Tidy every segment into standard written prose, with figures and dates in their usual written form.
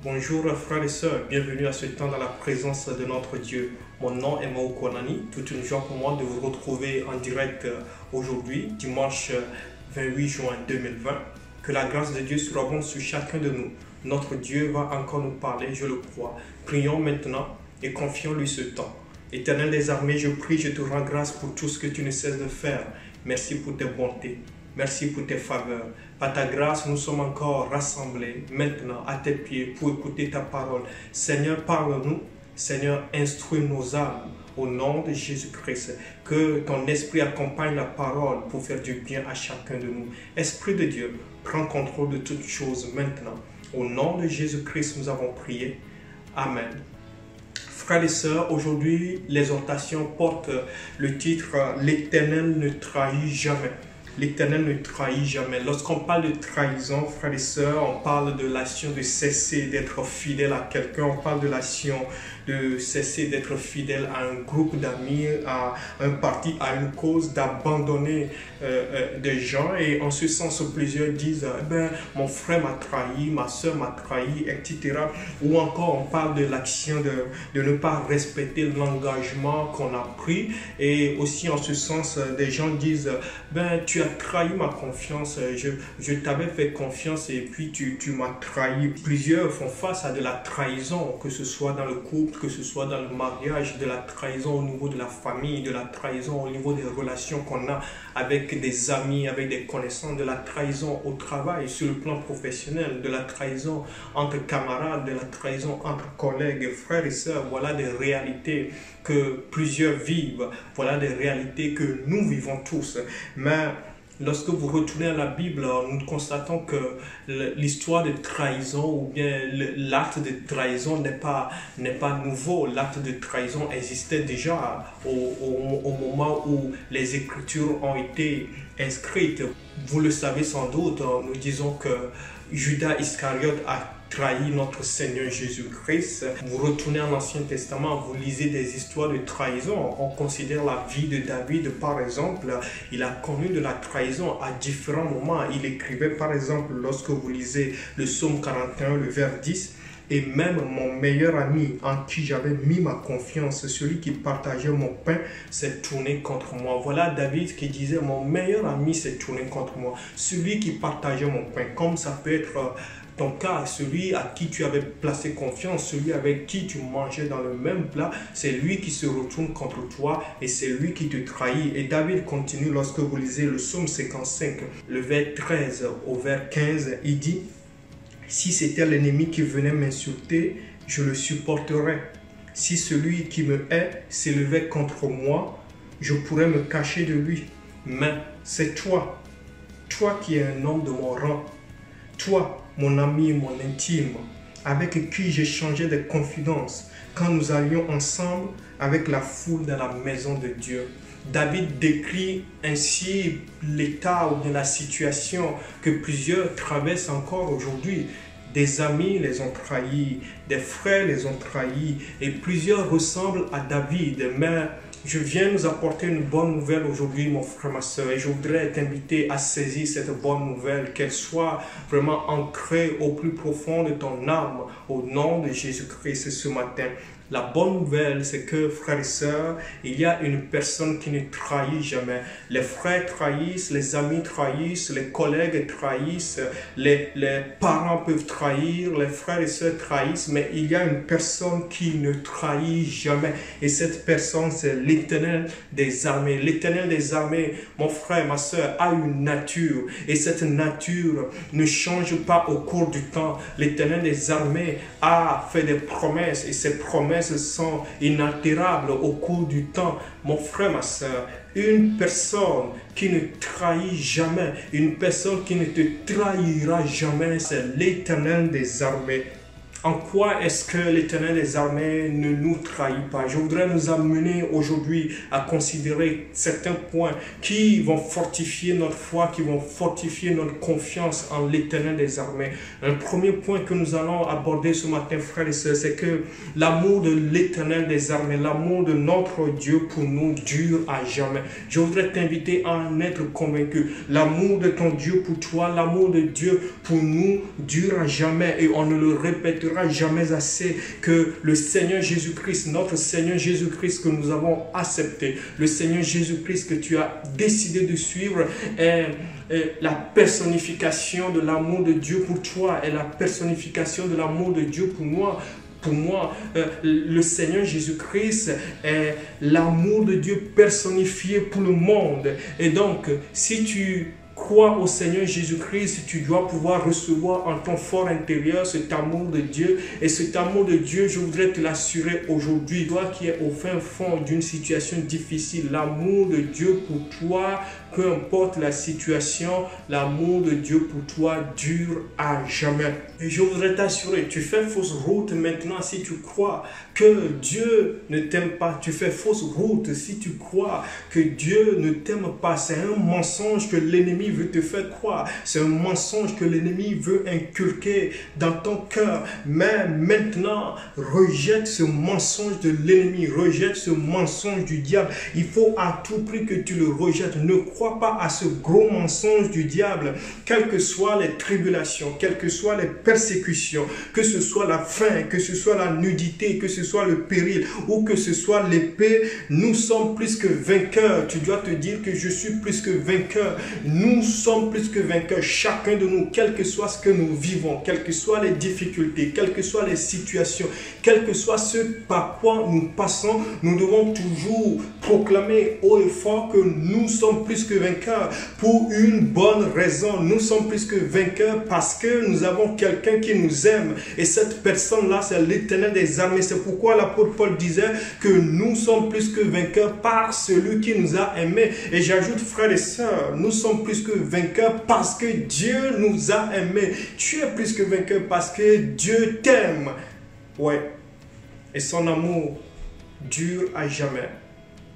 Bonjour frères et sœurs, bienvenue à ce temps dans la présence de notre Dieu. Mon nom est Mao Konani, toute une joie pour moi de vous retrouver en direct aujourd'hui, dimanche 28 juin 2020. Que la grâce de Dieu soit abondante sur chacun de nous. Notre Dieu va encore nous parler, je le crois. Prions maintenant et confions-lui ce temps. Éternel des armées, je prie, je te rends grâce pour tout ce que tu ne cesses de faire. Merci pour tes bontés. Merci pour tes faveurs. Par ta grâce, nous sommes encore rassemblés maintenant à tes pieds pour écouter ta parole. Seigneur, parle-nous. Seigneur, instruis nos âmes au nom de Jésus-Christ. Que ton esprit accompagne la parole pour faire du bien à chacun de nous. Esprit de Dieu, prends contrôle de toutes choses maintenant. Au nom de Jésus-Christ, nous avons prié. Amen. Frères et sœurs, aujourd'hui, l'exhortation porte le titre « L'Éternel ne trahit jamais ». L'Éternel ne trahit jamais. Lorsqu'on parle de trahison, frères et sœurs, on parle de l'action de cesser d'être fidèle à quelqu'un. On parle de l'action de cesser d'être fidèle à un groupe d'amis, à un parti, à une cause, d'abandonner des gens. Et en ce sens, plusieurs disent mon frère m'a trahi, ma soeur m'a trahi, etc. Ou encore, on parle de l'action de ne pas respecter l'engagement qu'on a pris. Et aussi, en ce sens, des gens disent tu as trahi ma confiance, je t'avais fait confiance et puis tu m'as trahi. Plusieurs font face à de la trahison, que ce soit dans le couple, que ce soit dans le mariage, de la trahison au niveau de la famille, de la trahison au niveau des relations qu'on a avec des amis, avec des connaissances, de la trahison au travail, sur le plan professionnel, de la trahison entre camarades, de la trahison entre collègues, frères et sœurs. Voilà des réalités que plusieurs vivent, voilà des réalités que nous vivons tous. Mais lorsque vous retournez à la Bible, nous constatons que l'histoire de trahison ou bien l'acte de trahison n'est pas nouveau. L'acte de trahison existait déjà au moment où les Écritures ont été inscrites. Vous le savez sans doute, nous disons que Judas Iscariote a trahi notre Seigneur Jésus-Christ. Vous retournez à l'Ancien Testament, vous lisez des histoires de trahison. On considère la vie de David, par exemple. Il a connu de la trahison à différents moments. Il écrivait, par exemple, lorsque vous lisez le psaume 41, le vers 10, « Et même mon meilleur ami en qui j'avais mis ma confiance, celui qui partageait mon pain, s'est tourné contre moi. » Voilà David qui disait « Mon meilleur ami s'est tourné contre moi. Celui qui partageait mon pain. » Comme ça peut être ton cas, celui à qui tu avais placé confiance, celui avec qui tu mangeais dans le même plat, c'est lui qui se retourne contre toi et c'est lui qui te trahit. Et David continue lorsque vous lisez le psaume 55, le vers 13 au vers 15, il dit « Si c'était l'ennemi qui venait m'insulter, je le supporterais. Si celui qui me hait s'élevait contre moi, je pourrais me cacher de lui. Mais c'est toi, toi qui es un homme de mon rang, toi, mon ami, mon intime, avec qui j'échangeais des confidences quand nous allions ensemble avec la foule dans la maison de Dieu. » David décrit ainsi l'état ou bien la situation que plusieurs traversent encore aujourd'hui. Des amis les ont trahis, des frères les ont trahis et plusieurs ressemblent à David. Mais je viens nous apporter une bonne nouvelle aujourd'hui, mon frère, ma soeur, et je voudrais t'inviter à saisir cette bonne nouvelle, qu'elle soit vraiment ancrée au plus profond de ton âme, au nom de Jésus-Christ ce matin. La bonne nouvelle, c'est que, frères et sœurs, il y a une personne qui ne trahit jamais. Les frères trahissent, les amis trahissent, les collègues trahissent, les parents peuvent trahir, les frères et sœurs trahissent, mais il y a une personne qui ne trahit jamais. Et cette personne, c'est l'Éternel des armées. L'Éternel des armées, mon frère, ma sœur, a une nature. Et cette nature ne change pas au cours du temps. L'Éternel des armées a fait des promesses et ces promesses sont inaltérables au cours du temps. Mon frère, ma soeur, une personne qui ne trahit jamais, une personne qui ne te trahira jamais, c'est l'Éternel des armées. En quoi est-ce que l'Éternel des armées ne nous trahit pas? Je voudrais nous amener aujourd'hui à considérer certains points qui vont fortifier notre foi, qui vont fortifier notre confiance en l'Éternel des armées. Un premier point que nous allons aborder ce matin, frères et sœurs, c'est que l'amour de l'Éternel des armées, l'amour de notre Dieu pour nous dure à jamais. Je voudrais t'inviter à en être convaincu. L'amour de ton Dieu pour toi, l'amour de Dieu pour nous dure à jamais et on ne le répétera t'expliquera jamais assez que le Seigneur Jésus-Christ, notre Seigneur Jésus-Christ que nous avons accepté, le Seigneur Jésus-Christ que tu as décidé de suivre est la personnification de l'amour de Dieu pour toi, est la personnification de l'amour de Dieu pour moi. Pour moi, le Seigneur Jésus-Christ est l'amour de Dieu personnifié pour le monde. Et donc, si tu crois au Seigneur Jésus-Christ, tu dois pouvoir recevoir en ton fort intérieur cet amour de Dieu. Et cet amour de Dieu, je voudrais te l'assurer aujourd'hui. Toi qui es au fin fond d'une situation difficile, l'amour de Dieu pour toi, peu importe la situation, l'amour de Dieu pour toi dure à jamais. Et je voudrais t'assurer, tu fais fausse route maintenant si tu crois que Dieu ne t'aime pas. Tu fais fausse route si tu crois que Dieu ne t'aime pas. C'est un mensonge que l'ennemi veut te faire croire. C'est un mensonge que l'ennemi veut inculquer dans ton cœur. Mais maintenant, rejette ce mensonge de l'ennemi. Rejette ce mensonge du diable. Il faut à tout prix que tu le rejettes. Ne crois pas à ce gros mensonge du diable. Quelles que soient les tribulations, quelles que soient les persécutions, que ce soit la faim, que ce soit la nudité, que ce soit le péril ou que ce soit l'épée, nous sommes plus que vainqueurs. Tu dois te dire que je suis plus que vainqueur. Nous sommes plus que vainqueurs, chacun de nous, quel que soit ce que nous vivons, quelles que soient les difficultés, quelles que soient les situations, quel que soit ce par quoi nous passons, nous devons toujours proclamer haut et fort que nous sommes plus que vainqueurs pour une bonne raison. Nous sommes plus que vainqueurs parce que nous avons quelqu'un qui nous aime et cette personne-là, c'est l'Éternel des armées. C'est pourquoi l'apôtre Paul disait que nous sommes plus que vainqueurs par celui qui nous a aimés. Et j'ajoute, frères et sœurs, nous sommes plus que vainqueurs parce que Dieu nous a aimés. Tu es plus que vainqueur parce que Dieu t'aime. Ouais. Et son amour dure à jamais.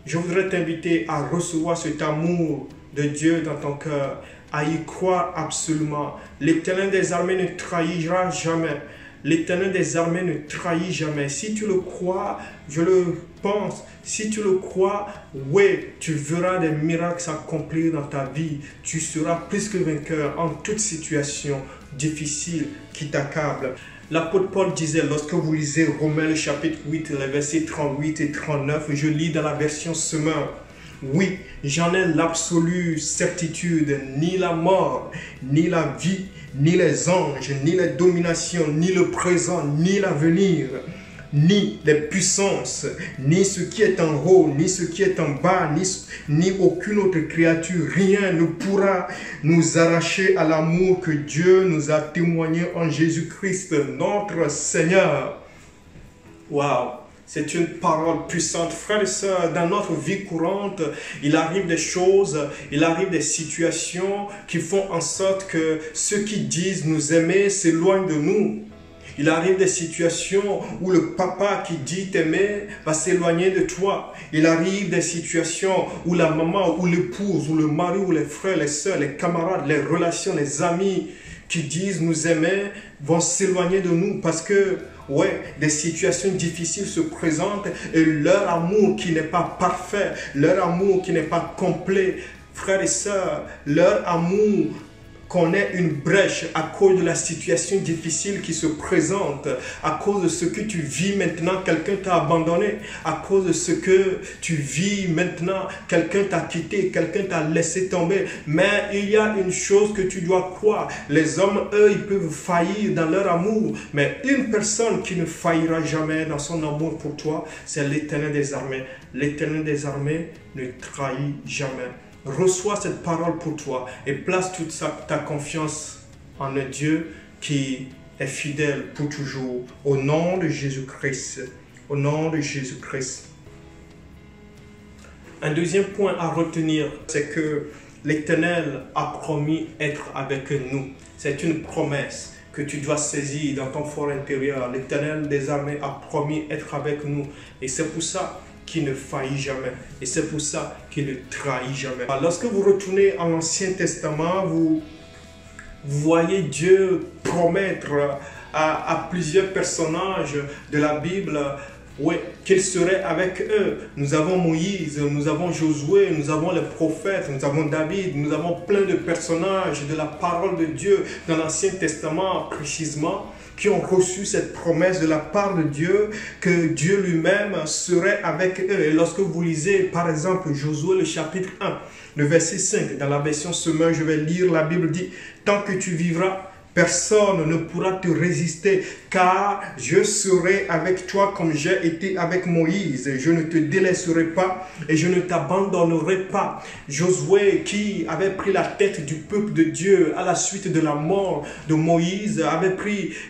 Je voudrais t'inviter à recevoir cet amour de Dieu dans ton cœur, à y croire absolument. L'Éternel des armées ne trahira jamais. L'Éternel des armées ne trahit jamais. Si tu le crois, je le pense, si tu le crois, oui, tu verras des miracles s'accomplir dans ta vie. Tu seras plus que vainqueur en toute situation difficile qui t'accable. L'apôtre Paul disait, lorsque vous lisez Romains le chapitre 8, les versets 38 et 39, je lis dans la version Semeur. Oui, j'en ai l'absolue certitude, ni la mort, ni la vie, ni les anges, ni les dominations, ni le présent, ni l'avenir, ni les puissances, ni ce qui est en haut, ni ce qui est en bas, ni aucune autre créature, rien ne pourra nous arracher à l'amour que Dieu nous a témoigné en Jésus-Christ, notre Seigneur. Waouh! C'est une parole puissante. Frères et sœurs, dans notre vie courante, il arrive des choses, il arrive des situations qui font en sorte que ceux qui disent nous aimer s'éloignent de nous. Il arrive des situations où le papa qui dit t'aimer va s'éloigner de toi. Il arrive des situations où la maman, ou l'épouse, ou le mari, ou les frères, les sœurs, les camarades, les relations, les amis qui disent nous aimer vont s'éloigner de nous parce que ouais, des situations difficiles se présentent et leur amour qui n'est pas parfait, leur amour qui n'est pas complet, frères et sœurs, leur amour connaît une brèche à cause de la situation difficile qui se présente, à cause de ce que tu vis maintenant, quelqu'un t'a abandonné, à cause de ce que tu vis maintenant, quelqu'un t'a quitté, quelqu'un t'a laissé tomber. Mais il y a une chose que tu dois croire, les hommes, eux, ils peuvent faillir dans leur amour, mais une personne qui ne faillira jamais dans son amour pour toi, c'est l'Éternel des armées. L'Éternel des armées ne trahit jamais. Reçois cette parole pour toi et place toute ta confiance en un Dieu qui est fidèle pour toujours. Au nom de Jésus-Christ. Au nom de Jésus-Christ. Un deuxième point à retenir, c'est que l'Éternel a promis être avec nous. C'est une promesse que tu dois saisir dans ton fort intérieur. L'Éternel des armées a promis être avec nous. Et c'est pour ça qui ne faillit jamais. Et c'est pour ça qu'il ne trahit jamais. Lorsque vous retournez à l'Ancien Testament, vous voyez Dieu promettre à plusieurs personnages de la Bible Oui, qu'il serait avec eux. Nous avons Moïse, nous avons Josué, nous avons les prophètes, nous avons David, nous avons plein de personnages de la parole de Dieu dans l'Ancien Testament précisément, qui ont reçu cette promesse de la part de Dieu, que Dieu lui-même serait avec eux. Et lorsque vous lisez par exemple Josué le chapitre 1, le verset 5, dans la version Semeur, je vais lire, la Bible dit, « Tant que tu vivras, personne ne pourra te résister, car je serai avec toi comme j'ai été avec Moïse. Je ne te délaisserai pas et je ne t'abandonnerai pas. » Josué, qui avait pris la tête du peuple de Dieu à la suite de la mort de Moïse,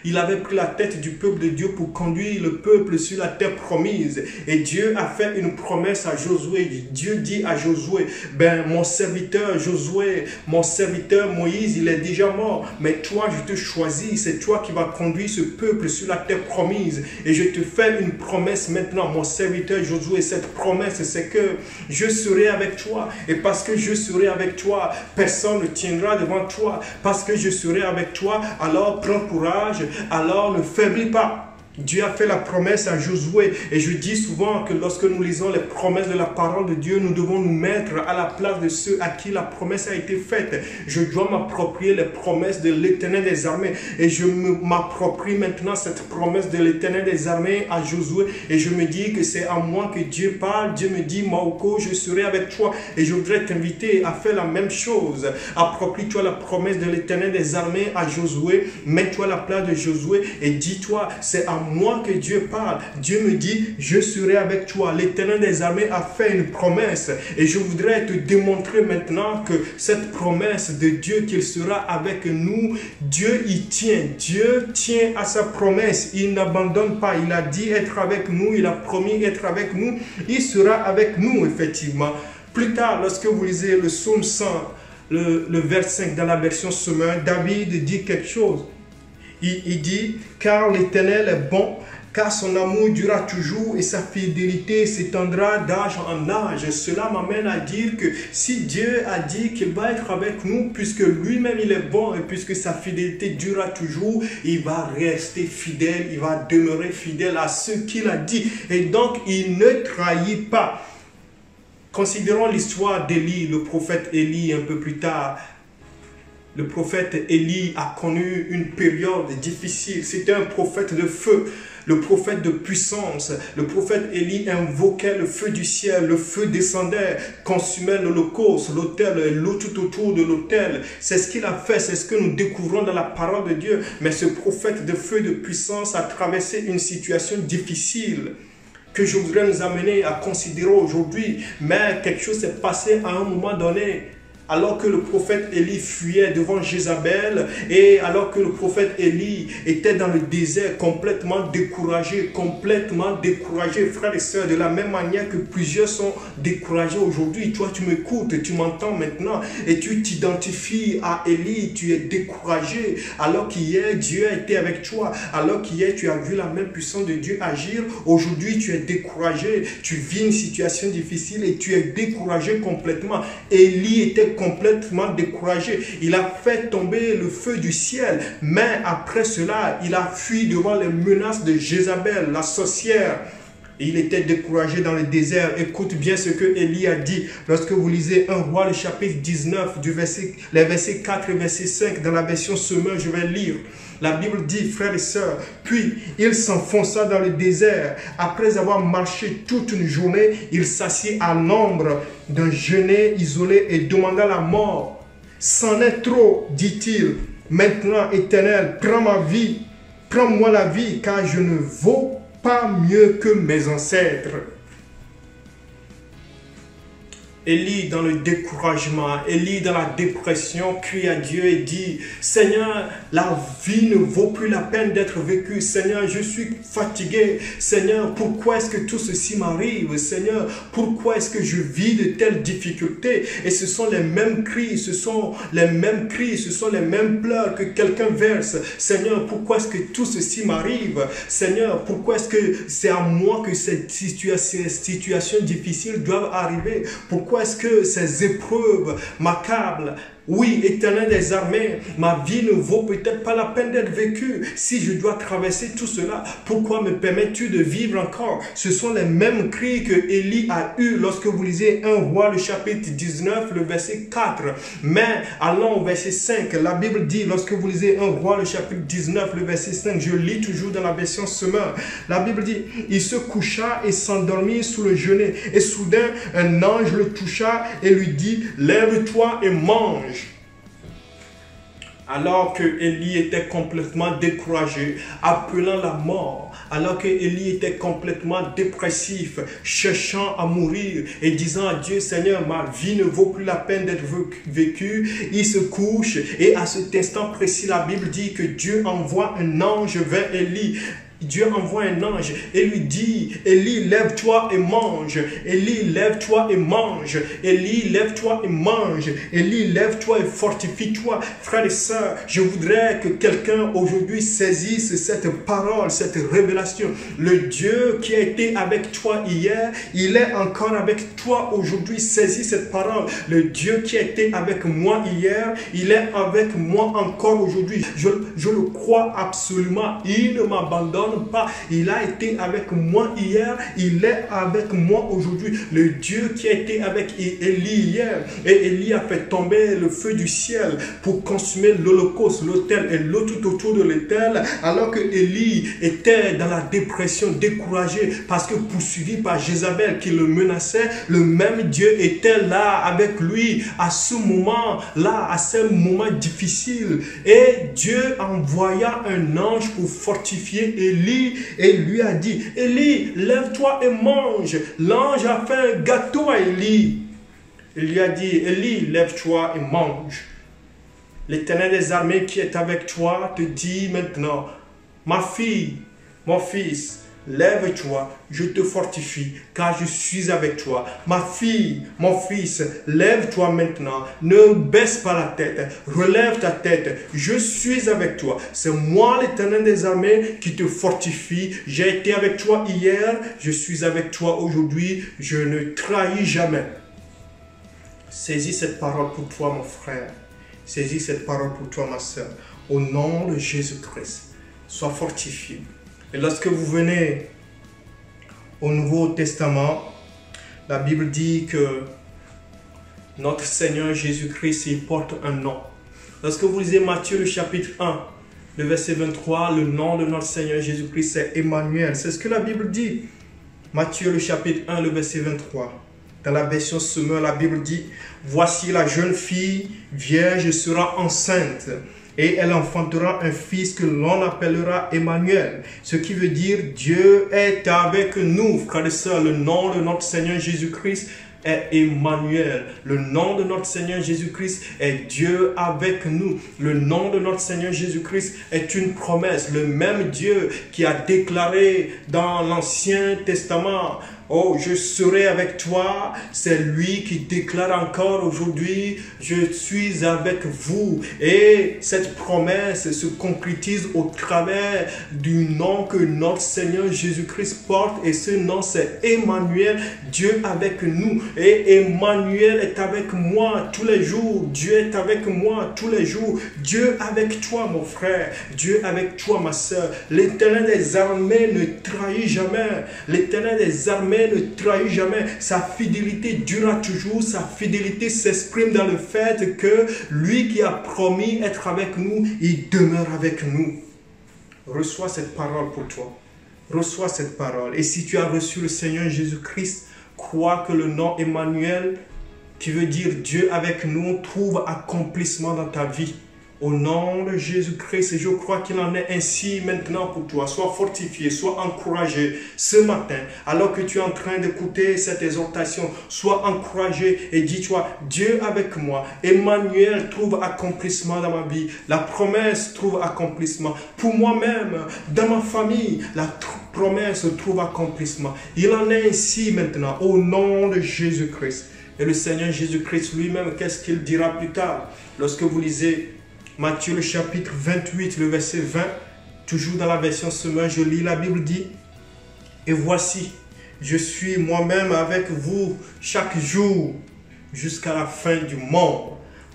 il avait pris la tête du peuple de Dieu pour conduire le peuple sur la terre promise. Et Dieu a fait une promesse à Josué. Dieu dit à Josué, « Ben, mon serviteur Josué, mon serviteur Moïse, il est déjà mort, mais toi, je te choisis, c'est toi qui vas conduire ce peuple sur la terre promise. Et je te fais une promesse maintenant, mon serviteur Josué. Cette promesse, c'est que je serai avec toi. Et parce que je serai avec toi, personne ne tiendra devant toi. Parce que je serai avec toi, alors prends courage, alors ne faiblis pas. Dieu a fait la promesse à Josué et je dis souvent que lorsque nous lisons les promesses de la parole de Dieu, nous devons nous mettre à la place de ceux à qui la promesse a été faite. Je dois m'approprier les promesses de l'Éternel des armées et je m'approprie maintenant cette promesse de l'Éternel des armées à Josué et je me dis que c'est à moi que Dieu parle. Dieu me dit, Maoko, je serai avec toi et je voudrais t'inviter à faire la même chose. Approprie-toi la promesse de l'Éternel des armées à Josué, mets-toi à la place de Josué et dis-toi, c'est à moi que Dieu parle. Dieu me dit, je serai avec toi. L'Éternel des armées a fait une promesse et je voudrais te démontrer maintenant que cette promesse de Dieu qu'il sera avec nous, Dieu y tient. Dieu tient à sa promesse. Il n'abandonne pas. Il a dit être avec nous. Il a promis être avec nous. Il sera avec nous, effectivement. Plus tard, lorsque vous lisez le psaume 100, le verset 5 dans la version Semeur, David dit quelque chose. Il dit, car l'Éternel est bon, car son amour durera toujours et sa fidélité s'étendra d'âge en âge. Cela m'amène à dire que si Dieu a dit qu'il va être avec nous, puisque lui-même il est bon et puisque sa fidélité durera toujours, il va rester fidèle, il va demeurer fidèle à ce qu'il a dit. Et donc il ne trahit pas. Considérons l'histoire d'Élie, le prophète Élie un peu plus tard. Le prophète Élie a connu une période difficile. C'était un prophète de feu, le prophète de puissance. Le prophète Élie invoquait le feu du ciel. Le feu descendait, consumait l'holocauste, l'autel, l'eau tout autour de l'autel. C'est ce qu'il a fait, c'est ce que nous découvrons dans la parole de Dieu. Mais ce prophète de feu, de puissance a traversé une situation difficile que je voudrais nous amener à considérer aujourd'hui. Mais quelque chose s'est passé à un moment donné. Alors que le prophète Élie fuyait devant Jézabel et alors que le prophète Élie était dans le désert complètement découragé, frères et sœurs, de la même manière que plusieurs sont découragés aujourd'hui. Toi, tu m'écoutes, tu m'entends maintenant et tu t'identifies à Élie, tu es découragé alors qu'hier Dieu a été avec toi, alors qu'hier tu as vu la même puissance de Dieu agir. Aujourd'hui, tu es découragé, tu vis une situation difficile et tu es découragé complètement. Élie était complètement découragé. Il a fait tomber le feu du ciel. Mais après cela, il a fui devant les menaces de Jézabel, la sorcière. Il était découragé dans le désert. Écoute bien ce que Élie a dit. Lorsque vous lisez 1 Roi, le chapitre 19, les versets 4 et verset 5, dans la version Semeur, je vais lire. La Bible dit, frères et sœurs, puis il s'enfonça dans le désert. Après avoir marché toute une journée, il s'assit à l'ombre d'un genêt isolé et demanda la mort. C'en est trop, dit-il. Maintenant, Éternel, prends-moi la vie, car je ne vaux pas mieux que mes ancêtres. Élie dans le découragement, Élie dans la dépression, crie à Dieu et dit, Seigneur, la vie ne vaut plus la peine d'être vécue. Seigneur, je suis fatigué. Seigneur, pourquoi est-ce que tout ceci m'arrive? Seigneur, pourquoi est-ce que je vis de telles difficultés? Et ce sont les mêmes cris, ce sont les mêmes pleurs que quelqu'un verse. Seigneur, pourquoi est-ce que tout ceci m'arrive? Seigneur, pourquoi est-ce que c'est à moi que ces situations difficiles doivent arriver? Pourquoi est-ce que ces épreuves m'accablent? Oui, Éternel des armées, ma vie ne vaut peut-être pas la peine d'être vécue. Si je dois traverser tout cela, pourquoi me permets-tu de vivre encore? Ce sont les mêmes cris que Élie a eus lorsque vous lisez 1 Roi, le chapitre 19, le verset 4. Mais allons au verset 5. La Bible dit, lorsque vous lisez 1 Roi, le chapitre 19, le verset 5, je lis toujours dans la version Semeur. La Bible dit, il se coucha et s'endormit sous le genêt. Et soudain, un ange le toucha et lui dit, lève-toi et mange. Alors que Élie était complètement découragé, appelant la mort, alors que Élie était complètement dépressif, cherchant à mourir et disant à Dieu, Seigneur, ma vie ne vaut plus la peine d'être vécue, il se couche et à cet instant précis, la Bible dit que Dieu envoie un ange vers Élie. Dieu envoie un ange et lui dit, Élie, lève-toi et mange. Élie, lève-toi et mange. Élie, lève-toi et mange. Élie, lève-toi et fortifie-toi. Frères et sœurs, je voudrais que quelqu'un aujourd'hui saisisse cette parole, cette révélation. Le Dieu qui a été avec toi hier, il est encore avec toi aujourd'hui. Saisis cette parole. Le Dieu qui a été avec moi hier, il est avec moi encore aujourd'hui. Je le crois absolument. Il ne m'abandonne pas. Il a été avec moi hier, il est avec moi aujourd'hui. Le Dieu qui a été avec Élie hier, et Élie a fait tomber le feu du ciel pour consumer l'holocauste, l'autel et l'eau tout autour de l'autel, alors que Élie était dans la dépression, découragé parce que poursuivi par Jézabel qui le menaçait, le même Dieu était là avec lui à ce moment-là, à ce moment difficile. Et Dieu envoya un ange pour fortifier Élie et lui a dit, Élie, lève-toi et mange. L'ange a fait un gâteau à Élie. Il lui a dit, Élie, lève-toi et mange. L'Éternel des armées qui est avec toi te dit maintenant, ma fille, mon fils, lève-toi, je te fortifie, car je suis avec toi. Ma fille, mon fils, lève-toi maintenant. Ne baisse pas la tête. Relève ta tête. Je suis avec toi. C'est moi, l'Éternel des armées, qui te fortifie. J'ai été avec toi hier. Je suis avec toi aujourd'hui. Je ne trahis jamais. Saisis cette parole pour toi, mon frère. Saisis cette parole pour toi, ma soeur. Au nom de Jésus-Christ, sois fortifié. Et lorsque vous venez au Nouveau Testament, la Bible dit que notre Seigneur Jésus-Christ, il porte un nom. Lorsque vous lisez Matthieu le chapitre 1, le verset 23, le nom de notre Seigneur Jésus-Christ, c'est Emmanuel. C'est ce que la Bible dit. Matthieu le chapitre 1, le verset 23. Dans la version Semeur, la Bible dit, « Voici la jeune fille vierge sera enceinte. » Et elle enfantera un fils que l'on appellera Emmanuel. Ce qui veut dire Dieu est avec nous. Frères et sœurs, le nom de notre Seigneur Jésus-Christ est Emmanuel. Le nom de notre Seigneur Jésus-Christ est Dieu avec nous. Le nom de notre Seigneur Jésus-Christ est une promesse. Le même Dieu qui a déclaré dans l'Ancien Testament, oh, je serai avec toi. C'est lui qui déclare encore aujourd'hui, je suis avec vous. Et cette promesse se concrétise au travers du nom que notre Seigneur Jésus-Christ porte. Et ce nom, c'est Emmanuel, Dieu avec nous. Et Emmanuel est avec moi tous les jours. Dieu est avec moi tous les jours. Dieu avec toi, mon frère. Dieu avec toi, ma soeur. L'Éternel des armées ne trahit jamais. L'Éternel des armées ne trahit jamais. Sa fidélité durera toujours. Sa fidélité s'exprime dans le fait que lui qui a promis être avec nous, il demeure avec nous. Reçois cette parole pour toi. Reçois cette parole. Et si tu as reçu le Seigneur Jésus-Christ, crois que le nom Emmanuel, qui veut dire Dieu avec nous, trouve accomplissement dans ta vie. Au nom de Jésus-Christ, et je crois qu'il en est ainsi maintenant pour toi. Sois fortifié, sois encouragé ce matin, alors que tu es en train d'écouter cette exhortation. Sois encouragé et dis-toi, Dieu avec moi. Emmanuel trouve accomplissement dans ma vie. La promesse trouve accomplissement. Pour moi-même, dans ma famille, la promesse trouve accomplissement. Il en est ainsi maintenant, au nom de Jésus-Christ. Et le Seigneur Jésus-Christ lui-même, qu'est-ce qu'il dira plus tard? Lorsque vous lisez Matthieu le chapitre 28, le verset 20, toujours dans la version Semeur, je lis, la Bible dit, « Et voici, je suis moi-même avec vous chaque jour jusqu'à la fin du monde. »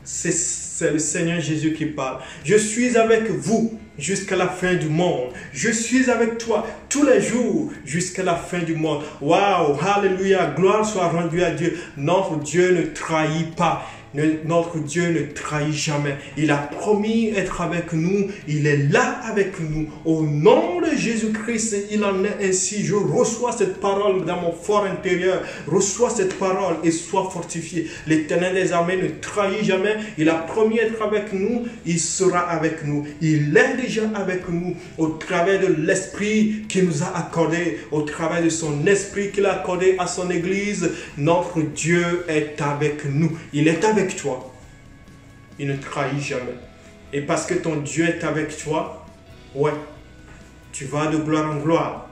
C'est le Seigneur Jésus qui parle. Je suis avec vous jusqu'à la fin du monde. Je suis avec toi tous les jours jusqu'à la fin du monde. Waouh, alléluia, gloire soit rendue à Dieu. Notre Dieu ne trahit pas. Notre Dieu ne trahit jamais. Il a promis être avec nous. Il est là avec nous. Au nom de Jésus-Christ, il en est ainsi. Je reçois cette parole dans mon fort intérieur. Reçois cette parole et sois fortifié. L'Éternel des armées ne trahit jamais. Il a promis être avec nous. Il sera avec nous. Il est déjà avec nous au travers de l'Esprit qu'il nous a accordé, au travers de son Esprit qu'il a accordé à son Église. Notre Dieu est avec nous. Il est avec toi. Il ne trahit jamais. Et parce que ton Dieu est avec toi, ouais, tu vas de gloire en gloire.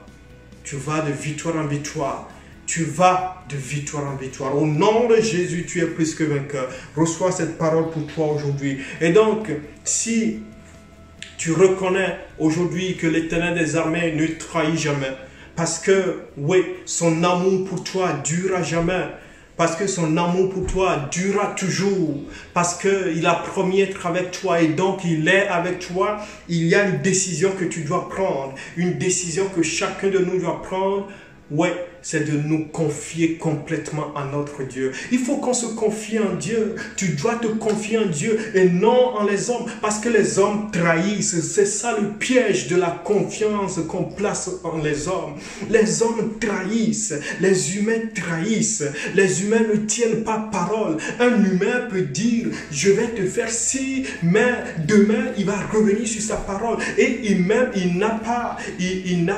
Tu vas de victoire en victoire. Tu vas de victoire en victoire. Au nom de Jésus, tu es plus que vainqueur. Reçois cette parole pour toi aujourd'hui. Et donc, si tu reconnais aujourd'hui que l'Éternel des armées ne trahit jamais, parce que, oui, son amour pour toi dure à jamais, parce que son amour pour toi durera toujours, parce qu'il a promis être avec toi et donc il est avec toi, il y a une décision que tu dois prendre, une décision que chacun de nous doit prendre. Ouais, c'est de nous confier complètement à notre Dieu. Il faut qu'on se confie en Dieu. Tu dois te confier en Dieu et non en les hommes. Parce que les hommes trahissent. C'est ça le piège de la confiance qu'on place en les hommes. Les hommes trahissent. Les humains trahissent. Les humains ne tiennent pas parole. Un humain peut dire, je vais te faire ci, mais demain, il va revenir sur sa parole. Et il n'a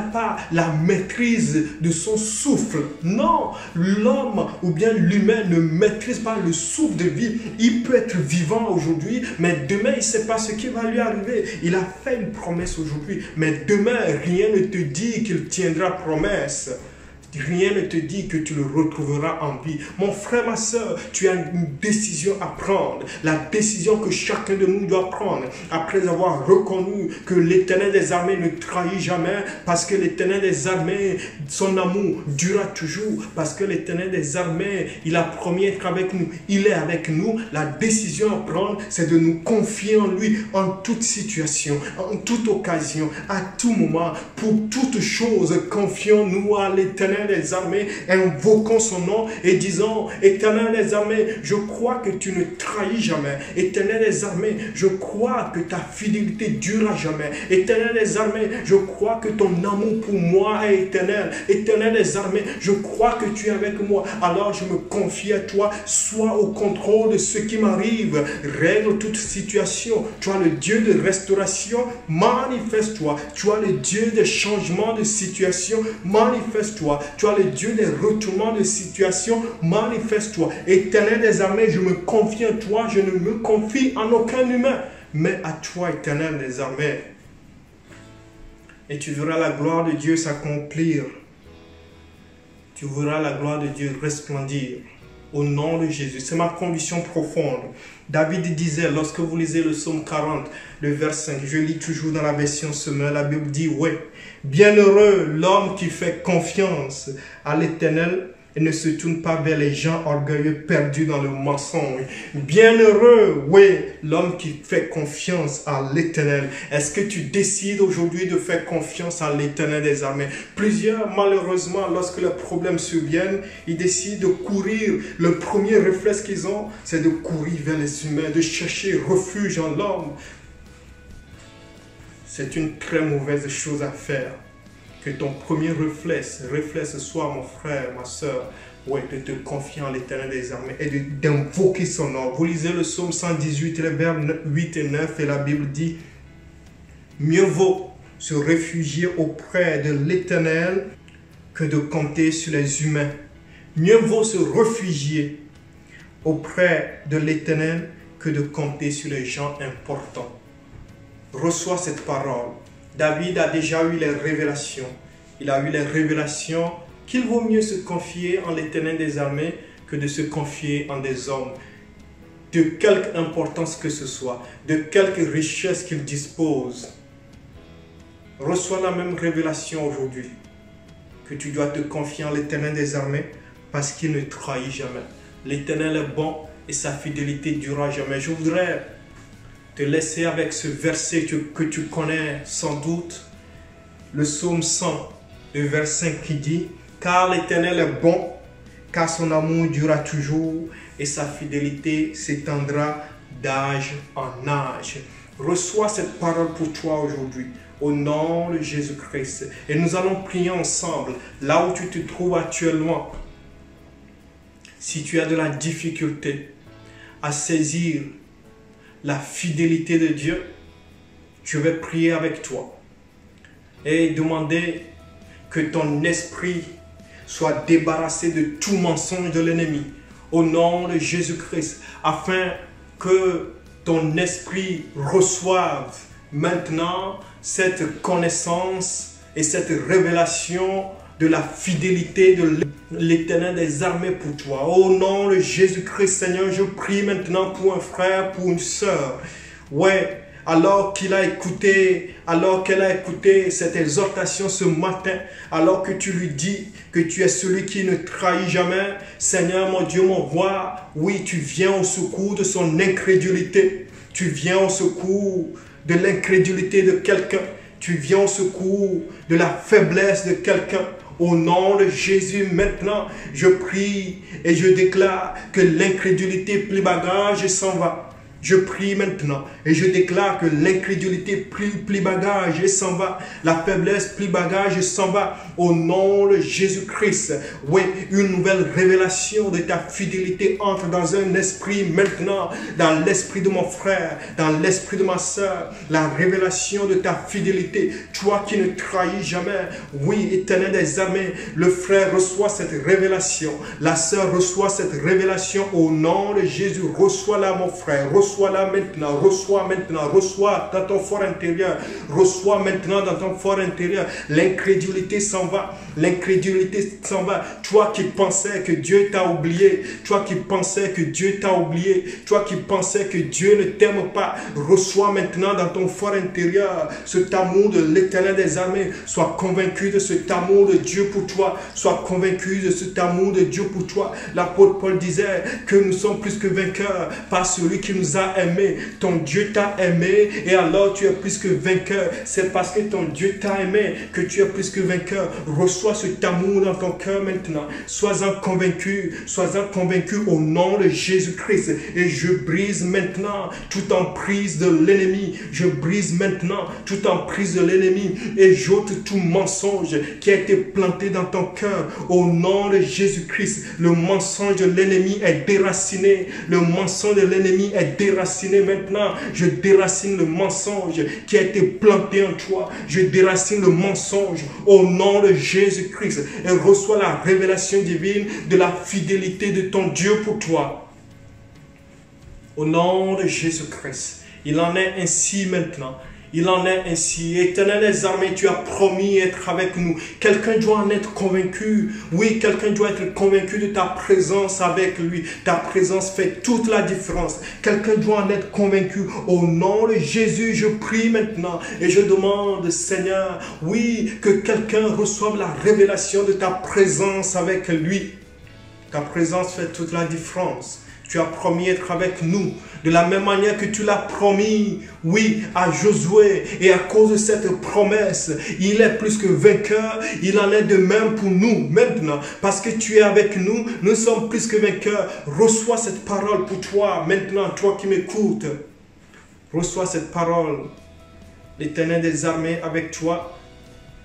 pas la maîtrise de son souffle. Non, l'homme ou bien l'humain ne maîtrise pas le souffle de vie. Il peut être vivant aujourd'hui, mais demain, il ne sait pas ce qui va lui arriver. Il a fait une promesse aujourd'hui, mais demain, rien ne te dit qu'il tiendra promesse. Rien ne te dit que tu le retrouveras en vie. Mon frère, ma soeur, tu as une décision à prendre. La décision que chacun de nous doit prendre après avoir reconnu que l'Éternel des armées ne trahit jamais, parce que l'Éternel des armées, son amour durera toujours, parce que l'Éternel des armées, il a promis être avec nous. Il est avec nous. La décision à prendre, c'est de nous confier en lui en toute situation, en toute occasion, à tout moment, pour toute chose. Confions-nous à l'Éternel des armées, invoquons son nom et disons, Éternel des armées, je crois que tu ne trahis jamais. Éternel des armées, je crois que ta fidélité durera jamais. Éternel des armées, je crois que ton amour pour moi est éternel. Éternel des armées, je crois que tu es avec moi. Alors je me confie à toi, sois au contrôle de ce qui m'arrive. Règle toute situation. Tu es le Dieu de restauration, manifeste-toi. Tu es le Dieu des changements de situation, manifeste-toi. Tu as le Dieu des retournements de situation, manifeste-toi. Éternel des armées, je me confie en toi, je ne me confie en aucun humain, mais à toi, Éternel des armées. Et tu verras la gloire de Dieu s'accomplir. Tu verras la gloire de Dieu resplendir. Au nom de Jésus. C'est ma conviction profonde. David disait, lorsque vous lisez le psaume 40, le verset 5, je lis toujours dans la version Semeur, la Bible dit, ouais, bienheureux l'homme qui fait confiance à l'Éternel et ne se tourne pas vers les gens orgueilleux perdus dans le mensonge. Bienheureux, oui, l'homme qui fait confiance à l'Éternel. Est-ce que tu décides aujourd'hui de faire confiance à l'Éternel des armées? Plusieurs, malheureusement, lorsque les problèmes surviennent, ils décident de courir. Le premier réflexe qu'ils ont, c'est de courir vers les humains, de chercher refuge en l'homme. C'est une très mauvaise chose à faire. Que ton premier réflexe soit, mon frère, ma soeur, ouais, de te confier en l'Éternel des armées et d'invoquer son nom. Vous lisez le psaume 118, les vers 8 et 9, et la Bible dit, mieux vaut se réfugier auprès de l'Éternel que de compter sur les humains. Mieux vaut se réfugier auprès de l'Éternel que de compter sur les gens importants. Reçois cette parole. David a déjà eu les révélations. Il a eu les révélations qu'il vaut mieux se confier en l'Éternel des armées que de se confier en des hommes. De quelque importance que ce soit, de quelque richesse qu'il dispose. Reçois la même révélation aujourd'hui. Que tu dois te confier en l'Éternel des armées parce qu'il ne trahit jamais. L'Éternel est bon, et sa fidélité durera jamais. Je voudrais te laisser avec ce verset que tu connais sans doute, le psaume 100, le verset 5 qui dit « Car l'Éternel est bon, car son amour durera toujours et sa fidélité s'étendra d'âge en âge. » Reçois cette parole pour toi aujourd'hui, au nom de Jésus-Christ. Et nous allons prier ensemble, là où tu te trouves actuellement. Si tu as de la difficulté à saisir la fidélité de Dieu, je vais prier avec toi et demander que ton esprit soit débarrassé de tout mensonge de l'ennemi au nom de Jésus-Christ, afin que ton esprit reçoive maintenant cette connaissance et cette révélation de la fidélité de l'Éternel des armées pour toi. Au nom de Jésus-Christ, Seigneur, je prie maintenant pour un frère, pour une sœur. Ouais, alors qu'elle a écouté cette exhortation ce matin, alors que tu lui dis que tu es celui qui ne trahit jamais, Seigneur, mon Dieu, mon roi, oui, tu viens au secours de son incrédulité. Tu viens au secours de l'incrédulité de quelqu'un. Tu viens au secours de la faiblesse de quelqu'un. Au nom de Jésus, maintenant, je prie et je déclare que l'incrédulité plie bagage et s'en va. Je prie maintenant et je déclare que l'incrédulité plie bagage et s'en va. La faiblesse plie bagage et s'en va. Au nom de Jésus-Christ. Oui, une nouvelle révélation de ta fidélité entre dans un esprit maintenant, dans l'esprit de mon frère, dans l'esprit de ma soeur. La révélation de ta fidélité. Toi qui ne trahis jamais. Oui, Éternel des armées, le frère reçoit cette révélation. La sœur reçoit cette révélation au nom de Jésus. Reçois-la, mon frère. Reçois-la maintenant, reçois dans ton fort intérieur, reçois maintenant dans ton fort intérieur. L'incrédulité s'en va, l'incrédulité s'en va. Toi qui pensais que Dieu t'a oublié, toi qui pensais que Dieu t'a oublié, toi qui pensais que Dieu ne t'aime pas, reçois maintenant dans ton fort intérieur cet amour de l'Éternel des armées. Sois convaincu de cet amour de Dieu pour toi, sois convaincu de cet amour de Dieu pour toi. L'apôtre Paul disait que nous sommes plus que vainqueurs par celui qui nous a aimé. Ton Dieu t'a aimé et alors tu es plus que vainqueur. C'est parce que ton Dieu t'a aimé que tu es plus que vainqueur. Reçois cet amour dans ton cœur maintenant. Sois-en convaincu au nom de Jésus-Christ. Et je brise maintenant toute emprise de l'ennemi. Je brise maintenant toute emprise de l'ennemi et j'ôte tout mensonge qui a été planté dans ton cœur. Au nom de Jésus-Christ, le mensonge de l'ennemi est déraciné. Le mensonge de l'ennemi est déraciné maintenant. Je déracine le mensonge qui a été planté en toi. Je déracine le mensonge au nom de Jésus-Christ et reçois la révélation divine de la fidélité de ton Dieu pour toi. Au nom de Jésus-Christ, il en est ainsi maintenant. Il en est ainsi. Éternel des armées, tu as promis être avec nous. Quelqu'un doit en être convaincu. Oui, quelqu'un doit être convaincu de ta présence avec lui. Ta présence fait toute la différence. Quelqu'un doit en être convaincu. Au nom de Jésus, je prie maintenant et je demande, Seigneur, oui, que quelqu'un reçoive la révélation de ta présence avec lui. Ta présence fait toute la différence. Tu as promis être avec nous de la même manière que tu l'as promis, oui, à Josué. Et à cause de cette promesse, il est plus que vainqueur. Il en est de même pour nous maintenant. Parce que tu es avec nous, nous sommes plus que vainqueurs. Reçois cette parole pour toi maintenant, toi qui m'écoutes. Reçois cette parole. L'Éternel des armées avec toi.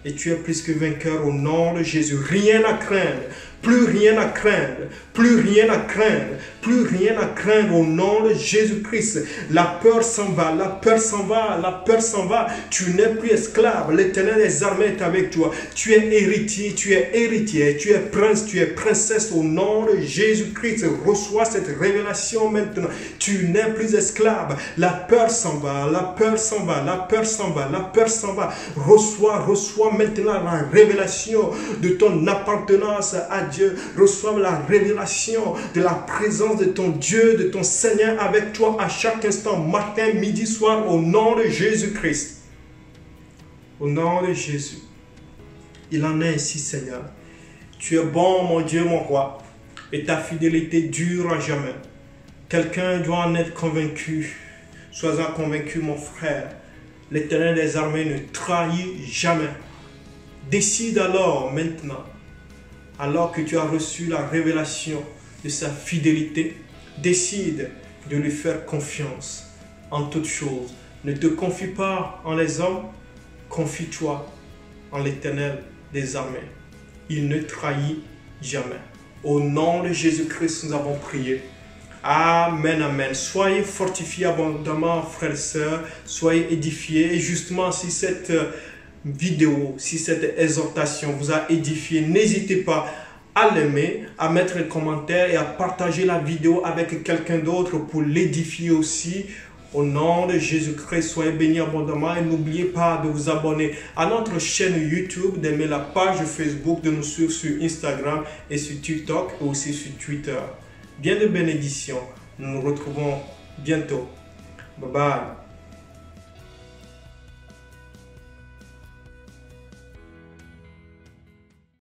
Et tu es plus que vainqueur au nom de Jésus. Rien à craindre. Plus rien à craindre, plus rien à craindre, plus rien à craindre au nom de Jésus-Christ. La peur s'en va, la peur s'en va, la peur s'en va. Tu n'es plus esclave, l'Éternel des armées est avec toi. Tu es héritier, tu es prince, tu es princesse au nom de Jésus-Christ. Reçois cette révélation maintenant. Tu n'es plus esclave, la peur s'en va, la peur s'en va, la peur s'en va, la peur s'en va. Reçois maintenant la révélation de ton appartenance à Dieu. Reçois la révélation de la présence de ton Dieu, de ton Seigneur avec toi à chaque instant, matin, midi, soir, au nom de Jésus-Christ. Au nom de Jésus. Il en est ainsi, Seigneur. Tu es bon, mon Dieu, mon roi, et ta fidélité dure à jamais. Quelqu'un doit en être convaincu. Sois-en convaincu, mon frère. L'Éternel des armées ne trahit jamais. Décide alors, maintenant, alors que tu as reçu la révélation de sa fidélité, décide de lui faire confiance en toutes choses. Ne te confie pas en les hommes, confie-toi en l'Éternel des armées. Il ne trahit jamais. Au nom de Jésus-Christ, nous avons prié. Amen, amen. Soyez fortifiés abondamment, frères et sœurs. Soyez édifiés. Et justement, si cette vidéo, si cette exhortation vous a édifié, n'hésitez pas à l'aimer, à mettre un commentaire et à partager la vidéo avec quelqu'un d'autre pour l'édifier aussi. Au nom de Jésus-Christ, soyez bénis abondamment et n'oubliez pas de vous abonner à notre chaîne YouTube, d'aimer la page Facebook, de nous suivre sur Instagram et sur TikTok et aussi sur Twitter. Bien de bénédictions. Nous nous retrouvons bientôt. Bye bye.